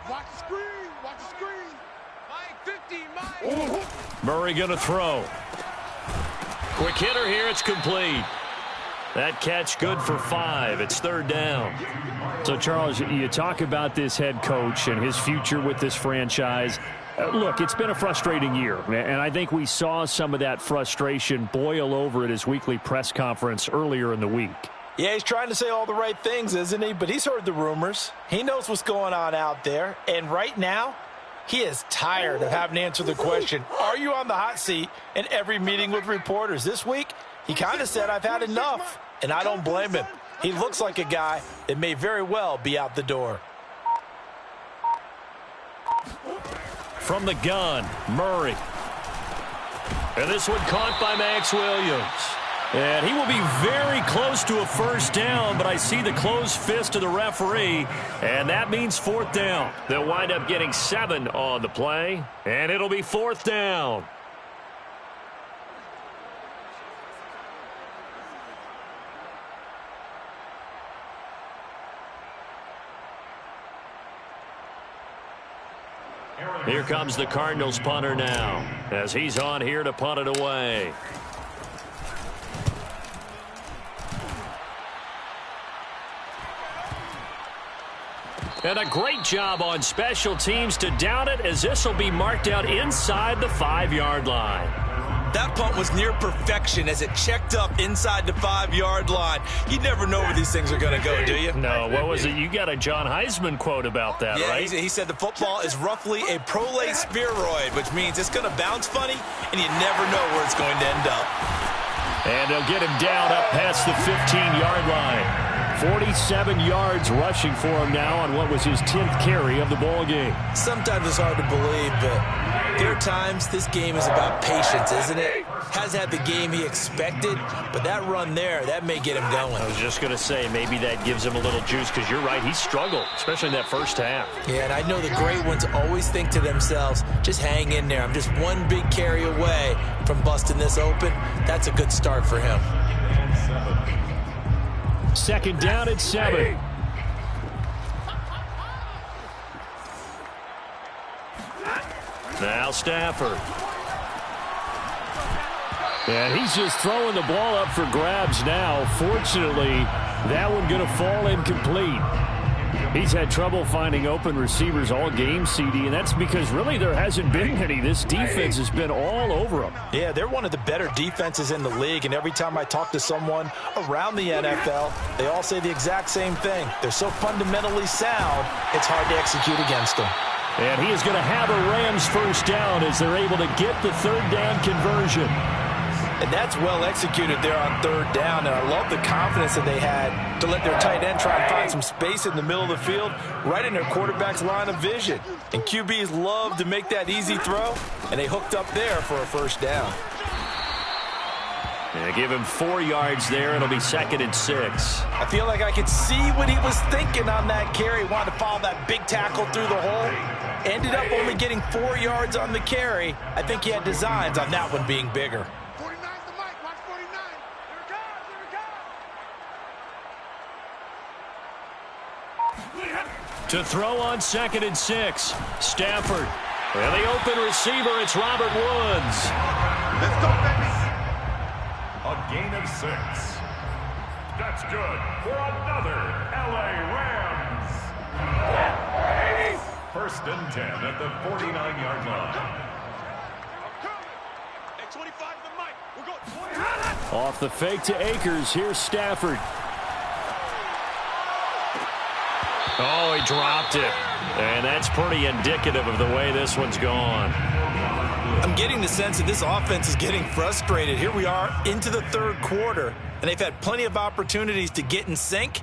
Watch the screen. Watch the screen. Mike 50, Mike. Murray going to throw. Quick hitter here. It's complete. That catch good for 5. It's 3rd down. So, Charles, you talk about this head coach and his future with this franchise. Look, it's been a frustrating year, and I think we saw some of that frustration boil over at his weekly press conference earlier in the week. Yeah, he's trying to say all the right things, isn't he? But he's heard the rumors. He knows what's going on out there. And right now, he is tired of having to answer the question, are you on the hot seat in every meeting with reporters? This week, he kind of said, I've had enough. And I don't blame him. He looks like a guy that may very well be out the door. From the gun, Murray. And this one caught by Max Williams. And he will be very close to a 1st down, but I see the closed fist of the referee, and that means 4th down. They'll wind up getting 7 on the play, and it'll be 4th down. Here comes the Cardinals punter now, as he's on here to punt it away. And a great job on special teams to down it, as this will be marked out inside the 5-yard line. That punt was near perfection as it checked up inside the 5-yard line. You never know where these things are going to go, do you? No, what was it? You got a John Heisman quote about that, yeah, right? He said the football is roughly a prolate spheroid, which means it's going to bounce funny, and you never know where it's going to end up. And they'll get him down up past the 15-yard line. 47 yards rushing for him now on what was his 10th carry of the ball game. Sometimes it's hard to believe, but there are times this game is about patience, isn't it? Hasn't had the game he expected, but that run there, that may get him going. I was just going to say, maybe that gives him a little juice, because you're right, he struggled, especially in that first half. Yeah, and I know the great ones always think to themselves, just hang in there. I'm just one big carry away from busting this open. That's a good start for him. 2nd down at 7. Now Stafford. And he's just throwing the ball up for grabs now. Fortunately, that one going to fall incomplete. He's had trouble finding open receivers all game, CD, and that's because really there hasn't been any. This defense has been all over him. Yeah, they're one of the better defenses in the league, and every time I talk to someone around the NFL, they all say the exact same thing. They're so fundamentally sound, it's hard to execute against them. And he is going to have a Rams first down as they're able to get the third down conversion. And that's well executed there on third down. And I love the confidence that they had to let their tight end try and find some space in the middle of the field, right in their quarterback's line of vision. And QBs love to make that easy throw, and they hooked up there for a first down. Yeah, give him 4 yards there. It'll be 2nd and 6. I feel like I could see what he was thinking on that carry. Wanted to follow that big tackle through the hole. Ended up only getting 4 yards on the carry. I think he had designs on that one being bigger. To throw on 2nd and 6. Stafford. And the open receiver, it's Robert Woods. Let's go, baby. A gain of 6. That's good for another LA Rams. 1st and 10 at the 49-yard line. At 25 to the mic. We're going 20. Off the fake to Akers. Here's Stafford. Oh, he dropped it. And that's pretty indicative of the way this one's gone. I'm getting the sense that this offense is getting frustrated. Here we are into the third quarter, and they've had plenty of opportunities to get in sync.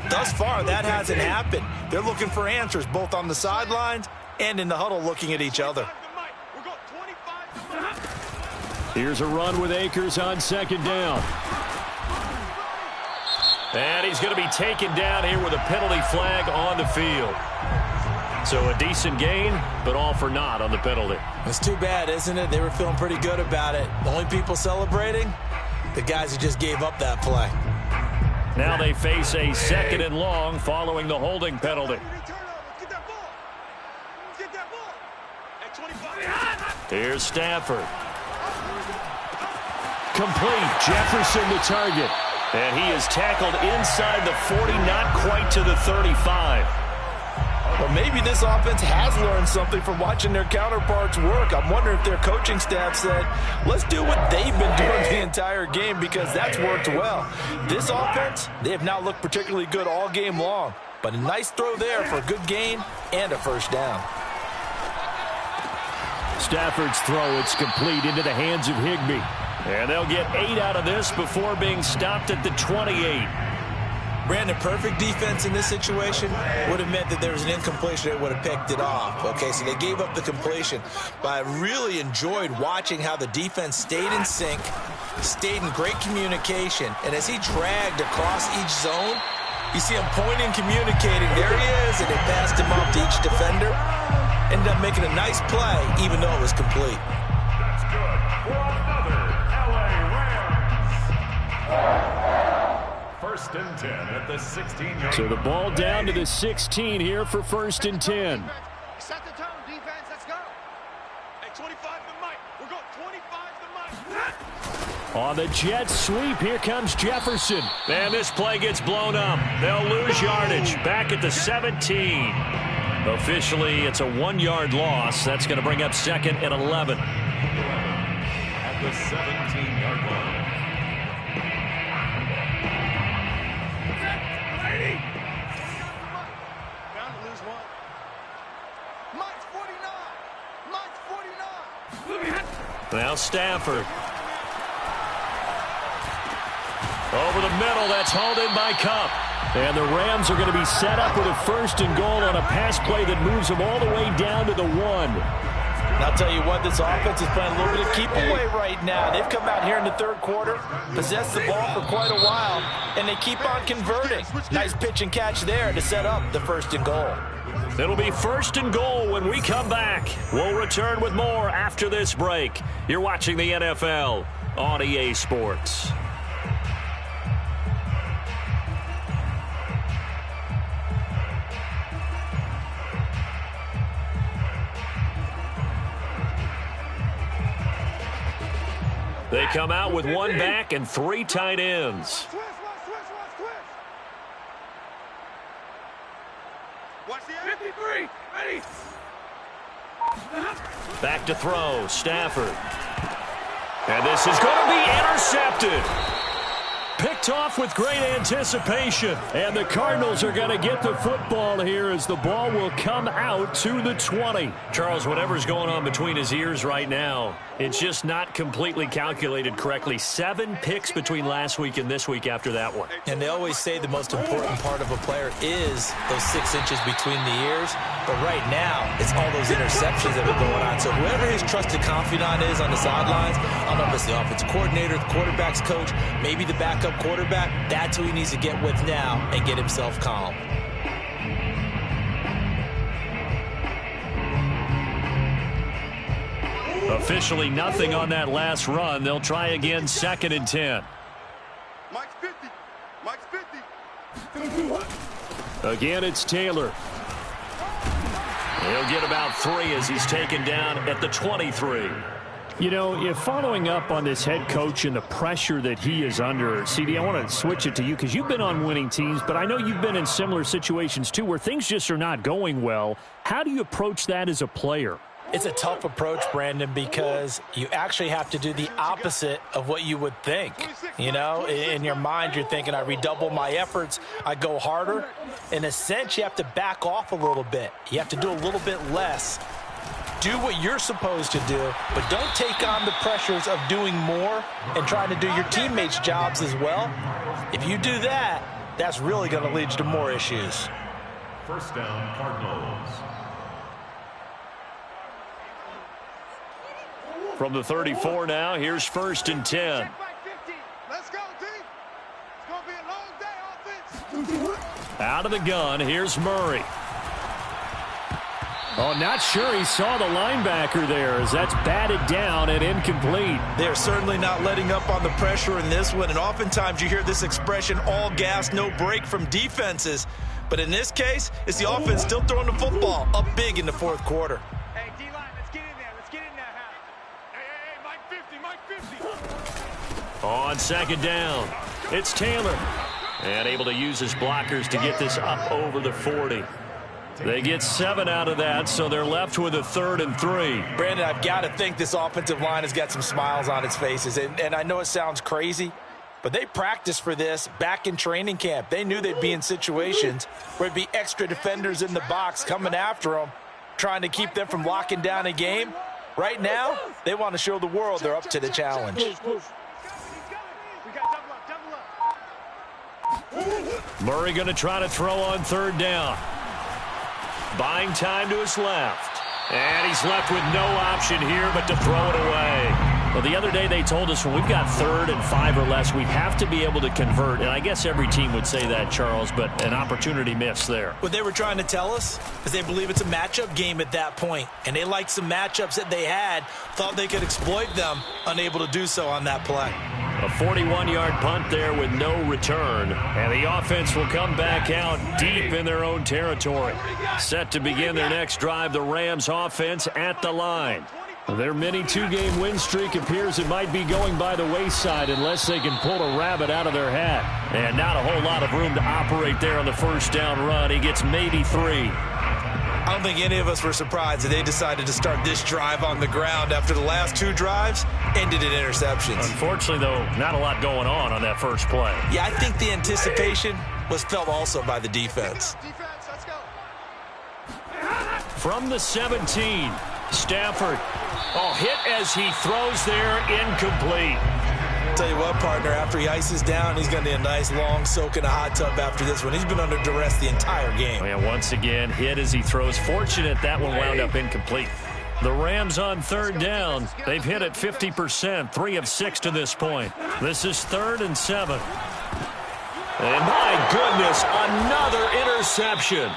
Thus far, that hasn't happened. They're looking for answers both on the sidelines and in the huddle looking at each other. Here's a run with Akers on 2nd down. And he's going to be taken down here with a penalty flag on the field. So a decent gain, but all for naught on the penalty. It's too bad, isn't it? They were feeling pretty good about it. The only people celebrating, the guys who just gave up that play. Now they face a 2nd and long following the holding penalty. Here's Stafford. Complete. Jefferson the target. And he is tackled inside the 40, not quite to the 35. Well, maybe this offense has learned something from watching their counterparts work. I'm wondering if their coaching staff said, let's do what they've been doing the entire game, because that's worked well. This offense, they have not looked particularly good all game long. But a nice throw there for a good gain and a first down. Stafford's throw, it's complete into the hands of Higbee. And they'll get 8 out of this before being stopped at the 28. Brandon, perfect defense in this situation would have meant that there was an incompletion that would have picked it off. Okay, so they gave up the completion. But I really enjoyed watching how the defense stayed in sync, stayed in great communication. And as he dragged across each zone, you see him pointing, communicating. There he is, and they passed him off to each defender. Ended up making a nice play, even though it was complete. That's good for another LA Rams. 1st and 10 at the 16-yard. So the ball down to the 16 here for 1st and 10. Set the tone, defense. Let's go. At 25 to the mic. We're going 25 to the mic. On the jet sweep, here comes Jefferson. And this play gets blown up. They'll lose yardage. Back at the 17. Officially, it's a 1-yard loss. That's going to bring up 2nd and 11. At the 17-yard line. Bound to lose one. Mike's 49. Mike's 49. Now Stafford. Over the middle, that's hauled in by Kupp. And the Rams are going to be set up with a 1st and goal on a pass play that moves them all the way down to the 1. And I'll tell you what, this offense is playing a little bit of keep away right now. They've come out here in the third quarter, possessed the ball for quite a while, and they keep on converting. Nice pitch and catch there to set up the 1st and goal. It'll be 1st and goal when we come back. We'll return with more after this break. You're watching the NFL on EA Sports. They come out with 1 back and 3 tight ends. Back to throw, Stafford. And this is going to be intercepted. Picked off with great anticipation. And the Cardinals are going to get the football here as the ball will come out to the 20. Charles, whatever's going on between his ears right now, it's just not completely calculated correctly. 7 picks between last week and this week after that one. And they always say the most important part of a player is those 6 inches between the ears. But right now, it's all those interceptions that are going on. So whoever his trusted confidant is on the sidelines, I don't know if it's the offensive coordinator, the quarterback's coach, maybe the backup quarterback, that's who he needs to get with now and get himself calm. Officially nothing on that last run. They'll try again, 2nd and 10. Mike's 50. Mike's 50. Again, it's Taylor. He'll get about 3 as he's taken down at the 23. You know, if following up on this head coach and the pressure that he is under, CD, I want to switch it to you because you've been on winning teams, but I know you've been in similar situations too where things just are not going well. How do you approach that as a player? It's a tough approach, Brandon, because you actually have to do the opposite of what you would think. You know, in your mind, you're thinking, I redouble my efforts, I go harder. In a sense, you have to back off a little bit. You have to do a little bit less. Do what you're supposed to do, but don't take on the pressures of doing more and trying to do your teammates' jobs as well. If you do that, that's really going to lead to more issues. First down, Cardinals. From the 34 now, here's 1st and 10. Let's go, team. It's going to be a long day, offense. Out of the gun, here's Murray. Oh, not sure he saw the linebacker there as that's batted down and incomplete. They're certainly not letting up on the pressure in this one, and oftentimes you hear this expression, all gas, no break from defenses. But in this case, it's the offense still throwing the football up big in the 4th quarter. Hey, D-line, let's get in there. Let's get in there, Hey, Mike 50. On 2nd down, it's Taylor. And able to use his blockers to get this up over the 40. They get 7 out of that, so they're left with a 3rd and 3. Brandon, I've got to think this offensive line has got some smiles on its faces. And I know it sounds crazy, but they practiced for this back in training camp. They knew they'd be in situations where it'd be extra defenders in the box coming after them, trying to keep them from locking down a game. Right now, they want to show the world they're up to the challenge. Murray going to try to throw on 3rd down. Buying time to his left. And he's left with no option here but to throw it away. Well, the other day they told us when we've got 3rd and 5 or less, we have to be able to convert. And I guess every team would say that, Charles, but an opportunity missed there. What they were trying to tell us is they believe it's a matchup game at that point. And they liked some matchups that they had, thought they could exploit them, unable to do so on that play. A 41-yard punt there with no return. And the offense will come back out deep in their own territory. Set to begin their next drive, the Rams offense at the line. Their mini 2-game win streak appears it might be going by the wayside unless they can pull a rabbit out of their hat. And not a whole lot of room to operate there on the 1st down run. He gets maybe 3. I don't think any of us were surprised that they decided to start this drive on the ground after the last 2 drives ended in interceptions. Unfortunately, though, not a lot going on that first play. Yeah, I think the anticipation was felt also by the defense. Defense, let's go. From the 17, Stafford. Oh, hit as he throws there, incomplete. Tell you what, partner, after he ices down, he's going to need a nice long soak in a hot tub after this one. He's been under duress the entire game. And once again, hit as he throws. Fortunate that one wound up incomplete. The Rams on 3rd down. They've hit it 50%, 3 of 6 to this point. This is 3rd and 7. And my goodness, another interception.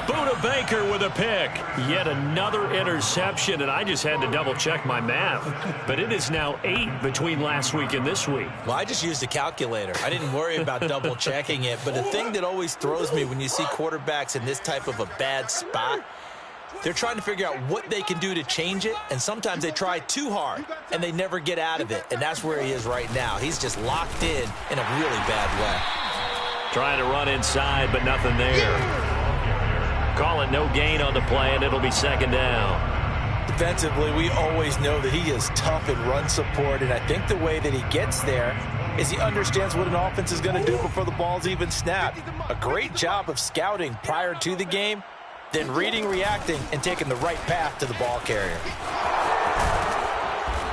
Buda Baker with a pick. Yet another interception, and I just had to double-check my math. But it is now 8 between last week and this week. Well, I just used a calculator. I didn't worry about double-checking it. But the thing that always throws me when you see quarterbacks in this type of a bad spot, they're trying to figure out what they can do to change it, and sometimes they try too hard, and they never get out of it. And that's where he is right now. He's just locked in a really bad way. Trying to run inside, but nothing there. call it no gain on the play, and it'll be second down. Defensively, we always know that he is tough in run support, and I think the way that he gets there is he understands what an offense is going to do before the ball's even snapped. A great job of scouting prior to the game, then reading, reacting, and taking the right path to the ball carrier.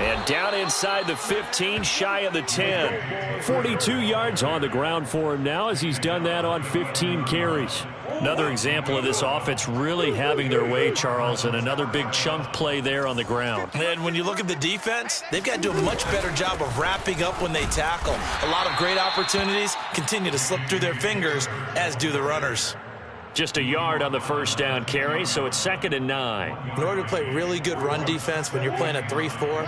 And down inside the 15, shy of the 10. 42 yards on the ground for him now as he's done that on 15 carries. Another example of this offense really having their way, Charles, and another big chunk play there on the ground. And when you look at the defense, they've got to do a much better job of wrapping up when they tackle. A lot of great opportunities continue to slip through their fingers, as do the runners. Just a yard on the first down carry, so it's 2nd and 9. In order to play really good run defense when you're playing a 3-4,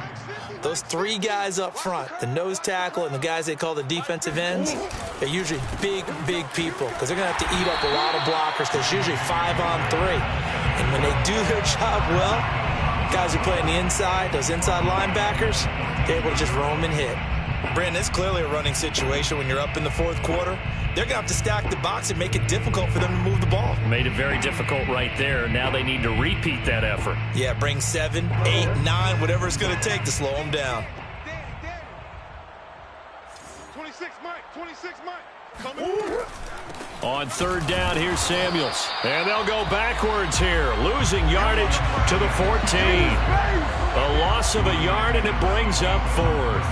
those three guys up front, the nose tackle and the guys they call the defensive ends, they're usually big, big people because they're going to have to eat up a lot of blockers because it's usually 5-on-3. And when they do their job well, guys who play on the inside, those inside linebackers, they're able to just roam and hit. Brandon, it's clearly a running situation when you're up in the fourth quarter. They're going to have to stack the box and make it difficult for them to move the ball. Made it very difficult right there. Now they need to repeat that effort. Yeah, bring 7, 8, 9, whatever it's going to take to slow them down. 26 Mike. Coming. On third down, here's Samuels. And they'll go backwards here, losing yardage to the 14. A loss of a yard, and it brings up 4th.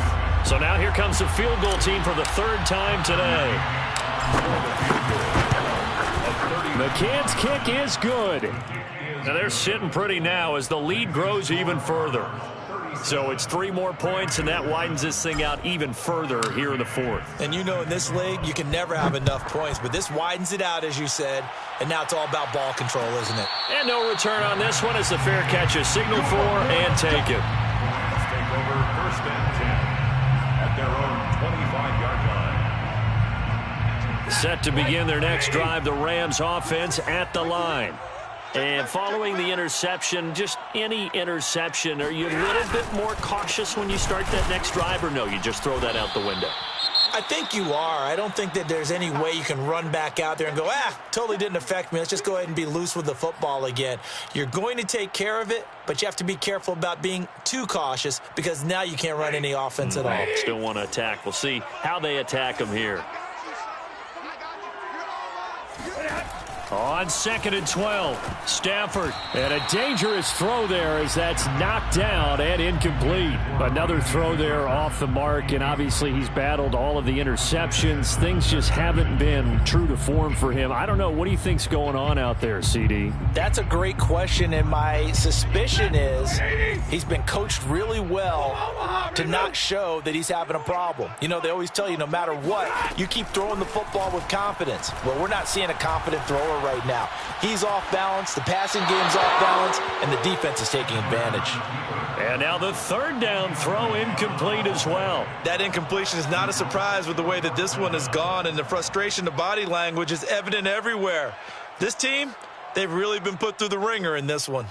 So now here comes the field goal team for the 3rd time today. McCann's kick is good. Now they're sitting pretty now as the lead grows even further. So it's 3 more points, and that widens this thing out even further here in the 4th. And you know in this league, you can never have enough points, but this widens it out, as you said, and now it's all about ball control, isn't it? And no return on this one as the fair catch is signaled for and taken. Let's take over 1st and 10 at their own 25-yard line. Set to begin their next drive, the Rams offense at the line. And following the interception, just any interception, are you a little bit more cautious when you start that next drive, or no, you just throw that out the window? I think you are. I don't think that there's any way you can run back out there and go, totally didn't affect me. Let's just go ahead and be loose with the football again. You're going to take care of it, but you have to be careful about being too cautious because now you can't run any offense at all. Still want to attack. We'll see how they attack them here. On 2nd and 12, Stafford. And a dangerous throw there as that's knocked down and incomplete. Another throw there off the mark, and obviously he's battled all of the interceptions. Things just haven't been true to form for him. I don't know. What do you think's going on out there, CD? That's a great question, and my suspicion is he's been coached really well to not show that he's having a problem. You know, they always tell you no matter what, you keep throwing the football with confidence. Well, we're not seeing a confident thrower right now. He's off balance, the passing game's off balance, and the defense is taking advantage. And now the 3rd down throw incomplete as well. That incompletion is not a surprise with the way that this one has gone, and the frustration, the body language is evident everywhere. This team, they've really been put through the ringer in this one.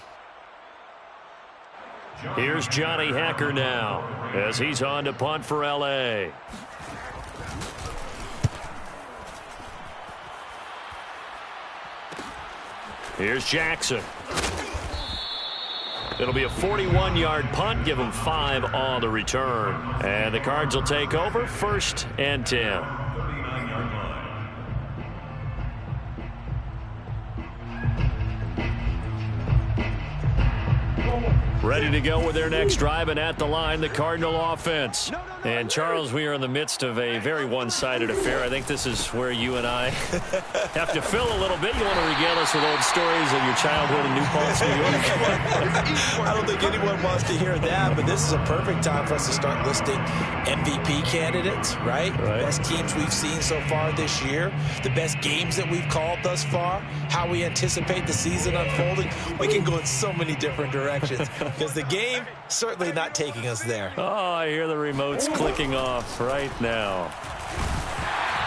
Here's Johnny Hacker now as he's on to punt for L.A. Here's Jackson. It'll be a 41-yard punt, give them 5 on the return. And the Cards will take over 1st and 10. Ready to go with their next drive, and at the line, the Cardinal offense. And, Charles, we are in the midst of a very one-sided affair. I think this is where you and I have to fill a little bit. You want to regale us with old stories of your childhood in New Paltz, New York? I don't think anyone wants to hear that, but this is a perfect time for us to start listing MVP candidates, right? Best teams we've seen so far this year, the best games that we've called thus far, how we anticipate the season unfolding. We can go in so many different directions. Because the game certainly not taking us there. Oh, I hear the remotes clicking off right now.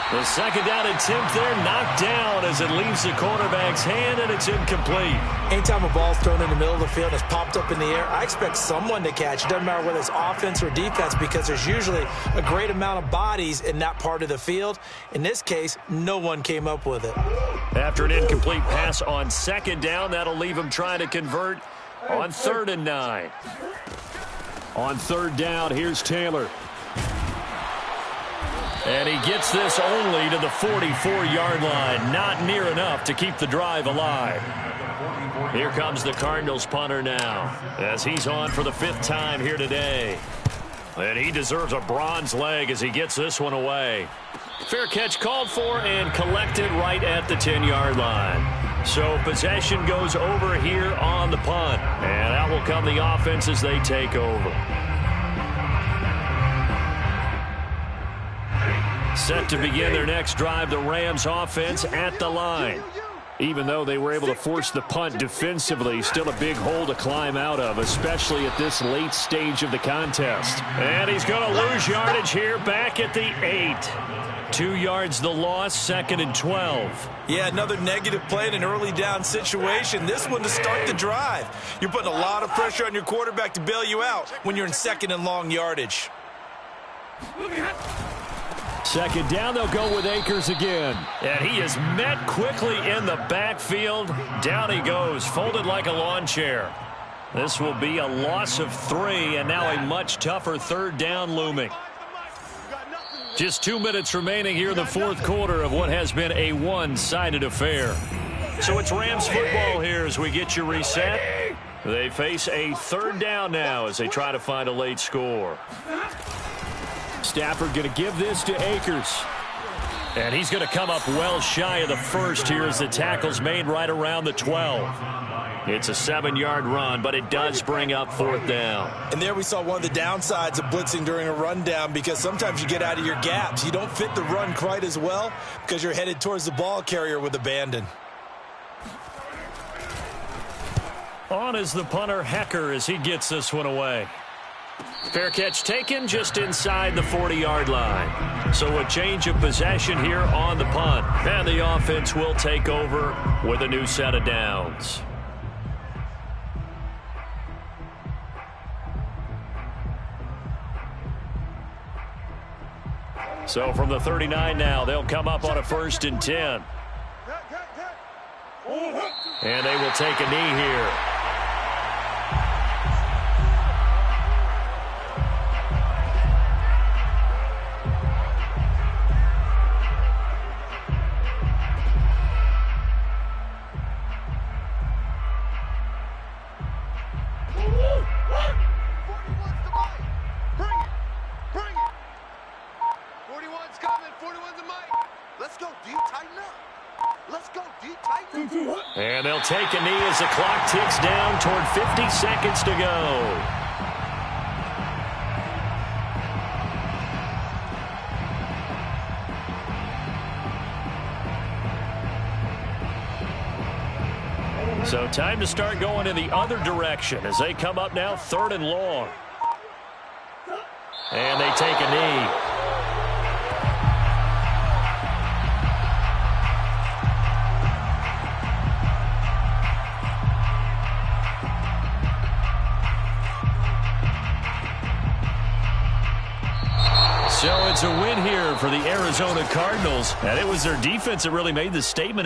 The second down attempt there knocked down as it leaves the quarterback's hand, and it's incomplete. Anytime a ball's thrown in the middle of the field and it's popped up in the air, I expect someone to catch. It doesn't matter whether it's offense or defense because there's usually a great amount of bodies in that part of the field. In this case, no one came up with it. After an incomplete pass on second down, that'll leave him trying to convert on 3rd and 9. On 3rd down, here's Taylor. And he gets this only to the 44-yard line. Not near enough to keep the drive alive. Here comes the Cardinals punter now as he's on for the 5th time here today. And he deserves a bronze leg as he gets this one away. Fair catch called for and collected right at the 10-yard line. So possession goes over here on the punt. And out will come the offense as they take over. Set to begin their next drive, the Rams offense at the line. Even though they were able to force the punt defensively, still a big hole to climb out of, especially at this late stage of the contest. And he's going to lose yardage here back at the 8. 2 yards the loss, 2nd and 12. Yeah, another negative play in an early down situation. This one to start the drive. You're putting a lot of pressure on your quarterback to bail you out when you're in 2nd and long yardage. 2nd down, they'll go with Akers again. And he is met quickly in the backfield. Down he goes, folded like a lawn chair. This will be a loss of 3, and now a much tougher 3rd down looming. Just 2 minutes remaining here in the 4th quarter of what has been a one-sided affair. So it's Rams football here as we get you reset. They face a 3rd down now as they try to find a late score. Stafford going to give this to Akers. And he's going to come up well shy of the 1st here as the tackle's made right around the 12. It's a 7-yard run, but it does bring up 4th down. And there we saw one of the downsides of blitzing during a rundown because sometimes you get out of your gaps. You don't fit the run quite as well because you're headed towards the ball carrier with abandon. On is the punter, Hecker, as he gets this one away. Fair catch taken just inside the 40-yard line. So a change of possession here on the punt. And the offense will take over with a new set of downs. So from the 39 now, they'll come up on a 1st and 10. And they will take a knee here. And they'll take a knee as the clock ticks down toward 50 seconds to go. So time to start going in the other direction as they come up now 3rd and long. And they take a knee. So it's a win here for the Arizona Cardinals. And it was their defense that really made the statement out.